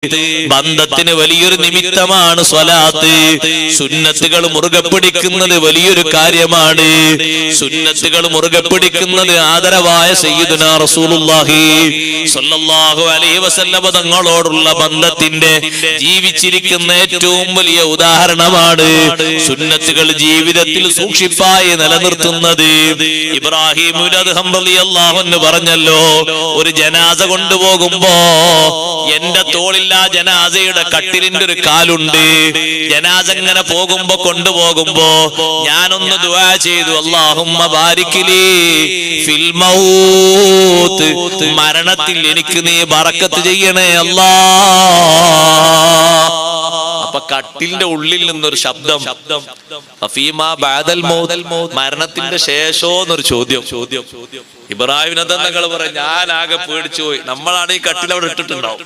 ബന്ധത്തിന് വലിയൊരു നിമിത്തമാണ് സ്വലാത്ത്. സുന്നത്തുകൾ മുറുകെ പിടിക്കുന്നത് വലിയൊരു കാര്യമാണ്. സുന്നത്തുകൾ മുറുകെ പിടിക്കുന്നത് ആദരവായ സയ്യിദുനാ റസൂലുള്ളാഹി സ്വല്ലല്ലാഹു അലൈഹി വസല്ലം തങ്ങളോടുള്ള ബന്ധത്തിന്റെ ജീവിച്ചിരിക്കുന്ന ഏറ്റവും വലിയ ഉദാഹരണമാണ്. സുന്നത്തുകൾ ജീവിതത്തിൽ സൂക്ഷിപ്പായി നിലനിർത്തുന്നത്. ഇബ്രാഹിം അദ്ഹം റളിയല്ലാഹു അൻഹു പറഞ്ഞല്ലോ, ഒരു ജനാസ കൊണ്ടുപോകുമ്പോ എന്റെ തോളിൽ ആ ജനാസയുടെ കട്ടിലിന്റെ ഒരു കാലുണ്ട്. ജനാസ ഇങ്ങനെ കൊണ്ടുപോകുമ്പോ ഞാനൊന്ന് ദുആ ചെയ്തു, അല്ലാഹുമ്മ ബാരിക് ലീ ഫിൽ മൗത്ത്, മരണത്തിൽ എനിക്ക് നീ ബറക്കത്ത് ചെയ്യണേ അല്ലാ. അപ്പൊ കട്ടിലിന്റെ ഉള്ളിൽ നിന്നൊരു ശബ്ദം, മരണത്തിന്റെ ശേഷോ എന്നൊരു ചോദ്യം. ഇബ്രാഹിം തങ്ങൾ പറയാം, ഞാനാകെ പേടിച്ചു പോയി. നമ്മളാണ് ഈ കട്ടിൽ അവിടെ ഇട്ടിട്ടുണ്ടാവും.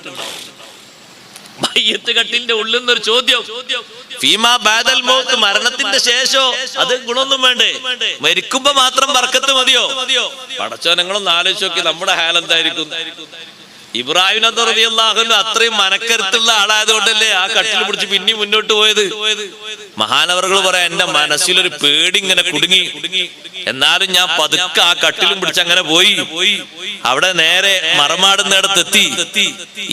മയ്യത്ത് കട്ടിലിന്റെ ഉള്ളിൽ നിന്നൊരു ചോദ്യം, ഫീമാ ബഅദൽ മൗത്ത്, മരണത്തിന്റെ ശേഷോ? അത് ഗുണമൊന്നും വേണ്ടേ? മരിക്കുമ്പോ മാത്രം ബർക്കത്ത് മതിയോ? പടച്ചോ, നിങ്ങളൊന്ന് ആലോചിച്ച് നോക്കി നമ്മുടെ ഹാൽ എന്തായിരിക്കും. ഇബ്രാഹിം റളിയല്ലാഹു അൻഹു അത്രയും മനക്കരുത്തുള്ള ആളായതുകൊണ്ടല്ലേ ആ കട്ടിൽ പിടിച്ച് പിന്നെ മുന്നോട്ട് പോയത്. മഹാനവറുകൾ പറയാം, എന്റെ മനസ്സിലൊരു പേടി ഇങ്ങനെ കുടുങ്ങി. എന്നാലും ഞാൻ പതുക്കെ ആ കട്ടിലും പിടിച്ച് അങ്ങനെ പോയി. അവിടെ നേരെ മറമാടുന്നിടത്തെത്തി.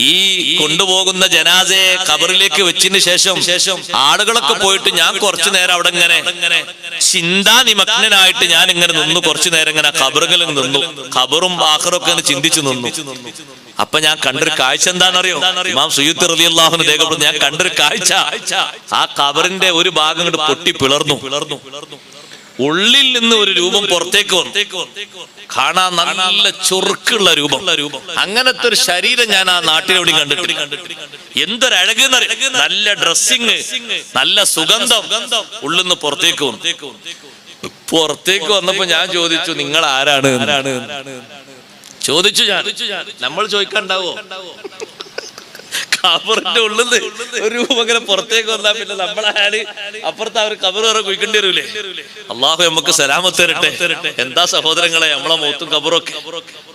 ഈ കൊണ്ടുപോകുന്ന ജനാസയെ ഖബറിലേക്ക് വെച്ചതിന് ശേഷം ആളുകളൊക്കെ പോയിട്ട് ഞാൻ കുറച്ചു നേരം അവിടെ ഇങ്ങനെ ചിന്താനിമഗ്നനായിട്ട് ഞാൻ ഇങ്ങനെ നിന്നു. കുറച്ചു നേരം ഇങ്ങനെ ഖബറുകളിൽ നിന്നു. ഖബറും ആഖിറൊക്കെ ഇങ്ങനെ ചിന്തിച്ചു നിന്നു. അപ്പൊ ഞാൻ കണ്ടൊരു കാഴ്ച എന്താണെന്നറിയോ? ഇമാം സുയൂത്തി റളിയല്ലാഹു അൻഹു രേഖപ്പെടുത്തുന്നു, ഞാൻ കണ്ടൊരു കാഴ്ച, ആ ഖബറിന്റെ ഒരു ഭാഗം കൊണ്ട് പൊട്ടി പിളർന്നു. ഉള്ളിൽ നിന്ന് ഒരു രൂപം പുറത്തേക്ക് വന്നു. കാണാൻ നല്ല ചുറുക്കുള്ള രൂപം. അങ്ങനത്തെ ഒരു ശരീരം ഞാൻ ആ നാട്ടിലെവിടെയും കണ്ടിട്ടില്ല. എന്തൊരഴക്! നല്ല ഡ്രസ്സിങ്, നല്ല സുഗന്ധം. ഉള്ളിൽ നിന്ന് പുറത്തേക്ക് വന്നപ്പോ ഞാൻ ചോദിച്ചു, നിങ്ങൾ ആരാണ് ചോദിച്ചു. നമ്മൾ ചോദിക്കാണ്ടാവോ? ഖബറിന്റെ ഉള്ളിൽ ഒരു രൂപം ഇങ്ങനെ പുറത്തേക്ക് വന്നാ പിന്നെ നമ്മളായാല് അപ്പുറത്ത് അവർ ഖബർ വരെ കുഴിക്കേണ്ടി വരൂലേ? അള്ളാഹു നമുക്ക് സലാമത്ത് തരട്ടെ. എന്താ സഹോദരങ്ങളെ, നമ്മളെ മൗത്തും ഖബറൊക്കെ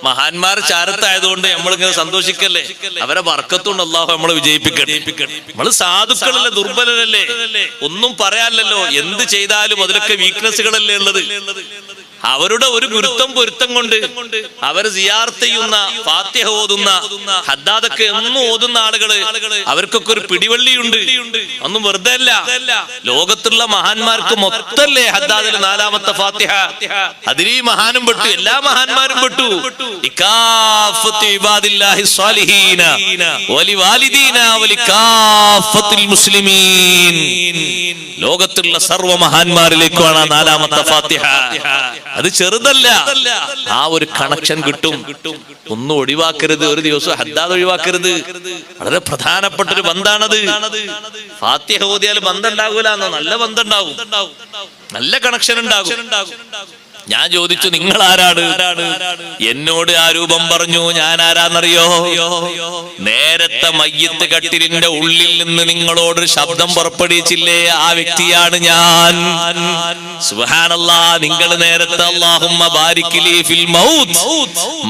മഹാന്മാർ ചാരത്തായതുകൊണ്ട് നമ്മളിങ്ങനെ സന്തോഷിക്കല്ലേ? അവരെ ബർക്കത്തുകൊണ്ട് അള്ളാഹു നമ്മളെ വിജയിപ്പിക്കട്ടെ. നമ്മള് സാധുക്കളല്ലേ, ദുർബലരല്ലേ, ഒന്നും പറയാനില്ലല്ലോ. എന്ത് ചെയ്താലും അതിലൊക്കെ വീക്ക്നെസ്സുകളല്ലേ ഉള്ളത്. അവരുടെ ഒരു പൊരുത്തം കൊണ്ട് അവര് സിയാറത്ത് ചെയ്യുന്ന, ഫാത്തിഹ ഓതുന്ന, ഹദ്ദാദൊക്കെ എന്നും ഓതുന്ന ആളുകള്, അവർക്കൊക്കെ ഒരു പിടിവള്ളിയുണ്ട്. ഒന്നും വെറുതെ അല്ല. ലോകത്തുള്ള മഹാന്മാർക്ക് മൊത്തല്ലേ ഹദ്ദാദിൽ 4ാമത്തെ ഫാത്തിഹ. അതിൽ ഈ മഹാനും പെട്ടു, എല്ലാ മഹാന്മാരും പെട്ടു. ഇകാഫത്തു ഇബാദില്ലാഹി സ്വാലിഹീന വലിവാലിദീന വലികാഫത്തുൽ മുസ്ലിമീൻ. ലോകത്തുള്ള സർവ്വ മഹാന്മാരിലേക്കാണ് 4ാമത്തെ ഫാത്തിഹ. അത് ചെറുതല്ല. ആ ഒരു കണക്ഷൻ കിട്ടും. ഒന്നും ഒഴിവാക്കരുത്. ഒരു ദിവസം ഹദ്ദാദ് ഒഴിവാക്കരുത്. വളരെ പ്രധാനപ്പെട്ട ഒരു ബന്ധാണത്. ഫാത്തിഹ ഓതിയാൽ ബന്ധം ഉണ്ടാകൂല, നല്ല ബന്ധം ഉണ്ടാവും, നല്ല കണക്ഷൻ ഉണ്ടാകും. ഞാൻ ചോദിച്ചു, നിങ്ങൾ ആരാണ്? എന്നോട് ആ രൂപം പറഞ്ഞു, ഞാൻ ആരാന്നറിയോ? നേരത്തെ മയ്യത്ത് കട്ടിലിന്റെ ഉള്ളിൽ നിന്ന് നിങ്ങളോടൊരു ശബ്ദം പുറപ്പെടുവിച്ചില്ലേ, ആ വ്യക്തിയാണ് ഞാൻ. സുബ്ഹാനല്ലാഹ്. നിങ്ങൾ നേരത്തെ അല്ലാഹുമ്മ ബാരിക് ലീ ഫിൽ മൗത്ത്,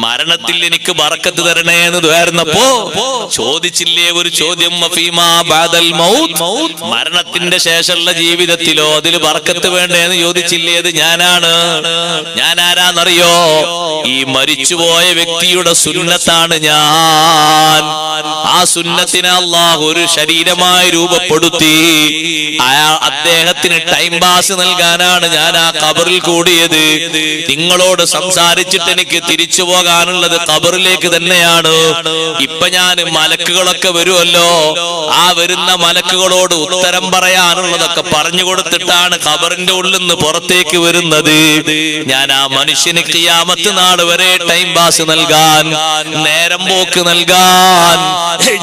മരണത്തിൽ എനിക്ക് ബറക്കത്ത് തരണേ എന്ന് ദ്വാരുന്നപ്പോ ചോദിച്ചില്ലേ ഒരു ചോദ്യം, ഫീമാ ബഅദൽ മൗത്ത്, മരണത്തിന്റെ ശേഷമുള്ള ജീവിതത്തിലോ അതിൽ ബറക്കത്ത് വേണ്ടേ എന്ന് ചോദിച്ചില്ലേ? അത് ഞാനാണ്. ഞാൻ ആരാന്നറിയോ? ഈ മരിച്ചുപോയ വ്യക്തിയുടെ സുന്നത്താണ് ഞാൻ. ആ സുന്നത്തിനെ അല്ലാഹു ഒരു ശരീരമായി രൂപപ്പെടുത്തി. അദ്ദേഹത്തിന് ടൈം പാസ് നൽകാനാണ് ഞാൻ ആ ഖബറിൽ കൂടിയത്. നിങ്ങളോട് സംസാരിച്ചിട്ട് എനിക്ക് തിരിച്ചു പോകാനുള്ളത് ഖബറിലേക്ക് തന്നെയാണ്. ഇപ്പൊ ഞാൻ മലക്കുകളൊക്കെ വരുമല്ലോ, ആ വരുന്ന മലക്കുകളോട് ഉത്തരം പറയാനുള്ളതൊക്കെ പറഞ്ഞു കൊടുത്തിട്ടാണ് ഖബറിന്റെ ഉള്ളിൽ നിന്ന് പുറത്തേക്ക് വരുന്നത്. ഞാൻ ആ മനുഷ്യന് ഖിയാമത്ത് നാൾ വരെ ടൈം പാസ് നൽകാൻ, നേരം പോക്ക് നൽകാൻ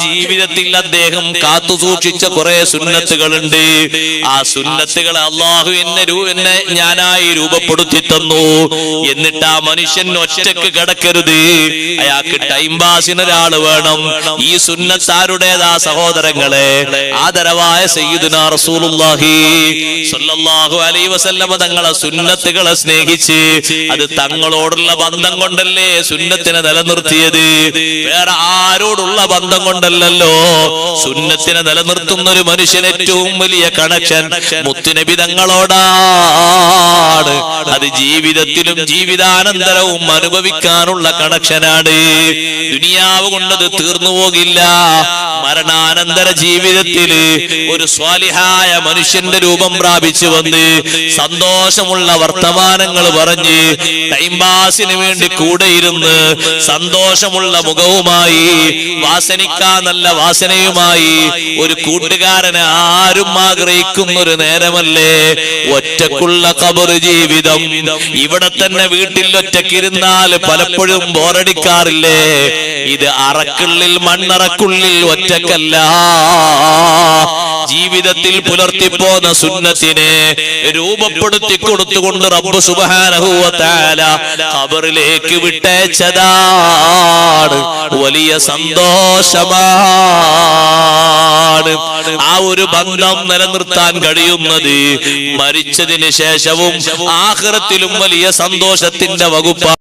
ജീവിതത്തിൽ അദ്ദേഹം കാത്തു സൂക്ഷിച്ച കുറെ സുന്നത്തുകളുണ്ട്. ആ സുന്നത്തുകളെ അള്ളാഹു എന്നെ ഞാനായി രൂപപ്പെടുത്തി തന്നു. എന്നിട്ട് ആ മനുഷ്യൻ ഒറ്റക്ക് കിടക്കരുത്, അയാൾക്ക് ടൈം പാസിന് ഒരാള് വേണം. ഈ സുന്നത്താരുടേതാ സഹോദരങ്ങളെ? ആദരവായ സയ്യിദുനാ റസൂലുള്ളാഹി സ്വല്ലല്ലാഹു അലൈഹി വസല്ലം തങ്ങളെ സുന്നത്തുകളെ സ്നേഹിച്ച ജീവിച്ച് അത് തങ്ങളോടുള്ള ബന്ധം കൊണ്ടല്ലേ സുന്നത്തിനെ നിലനിർത്തിയത്, വേറെ ആരോടുള്ള ബന്ധം കൊണ്ടല്ലല്ലോ. സുന്നത്തിനെ നിലനിർത്തുന്ന ഒരു മനുഷ്യൻ ഏറ്റവും വലിയ കണക്ഷൻ മുത്തുനബി തങ്ങളോടാണ്. അത് ജീവിതത്തിലും ജീവിതാനന്തരവും അനുഭവിക്കാനുള്ള കണക്ഷനാണ്. ദുനിയാവ് കൊണ്ടത് തീർന്നു പോകില്ല. മരണാനന്തര ജീവിതത്തില് ഒരു സ്വാലിഹായ മനുഷ്യന്റെ രൂപം പ്രാപിച്ചു വന്ന് സന്തോഷമുള്ള വർത്തമാനങ്ങൾ പറഞ്ഞ് ടൈം പാസിന് വേണ്ടി കൂടെ ഇരുന്ന് സന്തോഷമുള്ള മുഖവുമായി വാസനിക്കാൻ നല്ല വാസനയുമായി ഒരു കൂട്ടുകാരനെ ആരും ആഗ്രഹിക്കുന്ന ഒരു നേരമല്ലേ ഒറ്റക്കുള്ള ഖബർ ജീവിതം. ഇവിടെ തന്നെ വീട്ടിൽ ഒറ്റക്കിരുന്നാൽ പലപ്പോഴും ബോറടിക്കാറില്ലേ? ഇത് അറക്കുള്ളിൽ മണ്ണറക്കുള്ളിൽ ഒറ്റക്കല്ല. ജീവിതത്തിൽ പുലർത്തിപ്പോന്ന സുന്നത്തിനെ രൂപപ്പെടുത്തി കൊടുത്തുകൊണ്ട് റബ്ബ് സുബ്ഹാനഹു വ തആല ഖബറിലേക്ക് വിട്ടയച്ചതാണ്. വലിയ സന്തോഷമാണ്. ആ ഒരു ബന്ധം നിലനിർത്താൻ കഴിയുന്നത് മരിച്ചതിന് ശേഷവും ആഖിറത്തിലും വലിയ സന്തോഷത്തിന്റെ വകുപ്പ്.